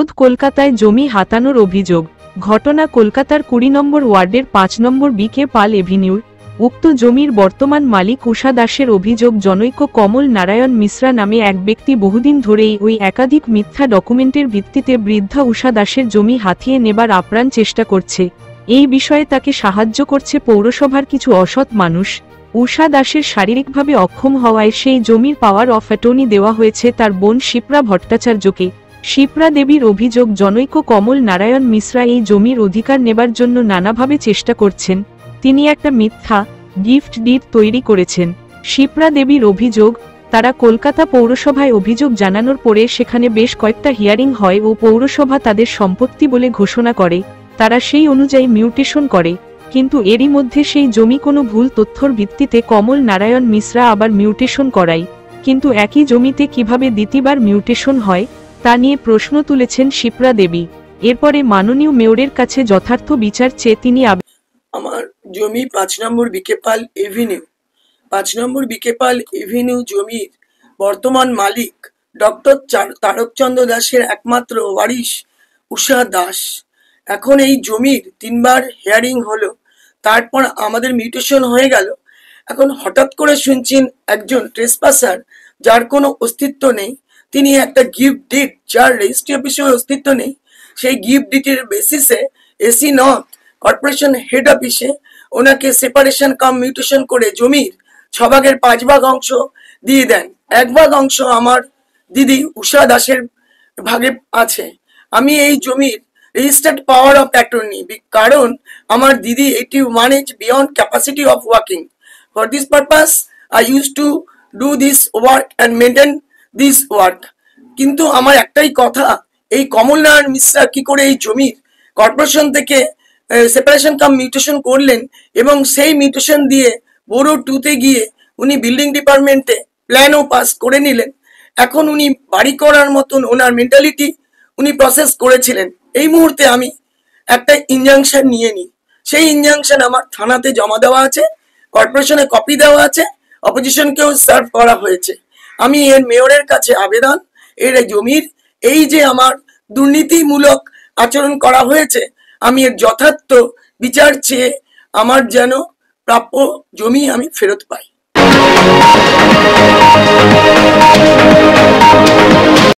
খোদ কলকাতায় জমি হাতানোর অভিযোগ। ঘটনা কলকাতার ২০ নম্বর ওয়ার্ডের ৫ নম্বর বিকে পাল এভিনিউর। উক্ত জমির বর্তমান মালিক উষা দাসের অভিযোগ, জনৈক কমল নারায়ণ মিশ্রা নামে এক ব্যক্তি বহুদিন ধরেই ওই একাধিক মিথ্যা ডকুমেন্টের ভিত্তিতে বৃদ্ধা উষা দাসের জমি হাতিয়ে নেবার আপ্রাণ চেষ্টা করছে। এই বিষয়ে তাকে সাহায্য করছে পৌরসভার কিছু অসৎ মানুষ। উষা দাসের শারীরিকভাবে অক্ষম হওয়ায় সেই জমির পাওয়ার অফ অ্যাটর্নি দেওয়া হয়েছে তার বোন শিপ্রা ভট্টাচার্যকে। শিপ্রা দেবীর অভিযোগ, জনৈক কমল নারায়ণ মিশ্রা এই জমির অধিকার নেবার জন্য নানাভাবে চেষ্টা করছেন। তিনি একটা মিথ্যা গিফট ডিড তৈরি করেছেন। শিপ্রা দেবীর অভিযোগ, তারা কলকাতা পৌরসভায় অভিযোগ জানানোর পরে সেখানে বেশ কয়েকটা হিয়ারিং হয় ও পৌরসভা তাদের সম্পত্তি বলে ঘোষণা করে। তারা সেই অনুযায়ী মিউটেশন করে, কিন্তু এরই মধ্যে সেই জমি কোনো ভুল তথ্যর ভিত্তিতে কমল নারায়ণ মিশ্রা আবার মিউটেশন করায়। কিন্তু একই জমিতে কিভাবে দ্বিতীয়বার মিউটেশন হয় তা নিয়ে প্রশ্ন তুলেছেন শিপ্রা দেবী। এরপরে মাননীয় মেয়রের কাছে যথার্থ বিচার চেয়ে তিনি আমার জমি ৫ নম্বর বিকেপাল এভিনিউ ৫ নম্বর বিকেপাল এভিনিউ জমির বর্তমান মালিক ডক্টর তারকচন্দ্র দাসের একমাত্র ওয়ারিশ উষা দাস। এখন এই জমির ৩বার হিয়ারিং হলো, তারপর আমাদের মিউটেশন হয়ে গেল। এখন হঠাৎ করে শুনছেন একজন ট্রেসপাসার, যার কোনো অস্তিত্ব নেই, তিনি একটা গিফট ডিড, যার রেজিস্ট্রি অফিসের অস্তিত্ব নেই, সেই গিফট ডিটের বেসিসে এসি নর্থ কর্পোরেশন হেড অফিসে ওনাকে সেপারেশন কাম মিউটেশন করে জমির ৬ ভাগের ৫ ভাগ অংশ দিয়ে দেন। ১ ভাগ অংশ আমার দিদি উষা দাসের ভাগে আছে। আমি এই জমির রেজিস্টার্ড পাওয়ার অফ অ্যাটর্নি, কারণ আমার দিদি এটি one beyond capacity of working. For this purpose I use to do this work and maintain this work. কিন্তু আমার একটাই কথা, এই কমল নারায়ণ মিশ্রা কি করে এই জমির কর্পোরেশন থেকে সেপারেশন কাম মিউটেশন করলেন এবং সেই মিউটেশন দিয়ে বোরো 2-তে গিয়ে উনি বিল্ডিং ডিপার্টমেন্টে প্ল্যানও পাস করে নিলেন। এখন উনি বাড়ি করার মতন ওনার মেন্টালিটি উনি প্রসেস করেছিলেন। এই মুহূর্তে আমি একটা ইনজাংশন নিয়ে নিই, সেই ইনজাংশন আমার থানাতে জমা দেওয়া আছে, কর্পোরেশনে কপি দেওয়া আছে, অপোজিশনকেও সার্ভ করা হয়েছে। আমি এর মেয়রের কাছে আবেদন, এর জমির এই যে আমার দুর্নীতিমূলক আচরণ করা হয়েছে, আমি এর যথার্থ বিচার চেয়ে আমার যেন প্রাপ্য জমি আমি ফেরত পাই।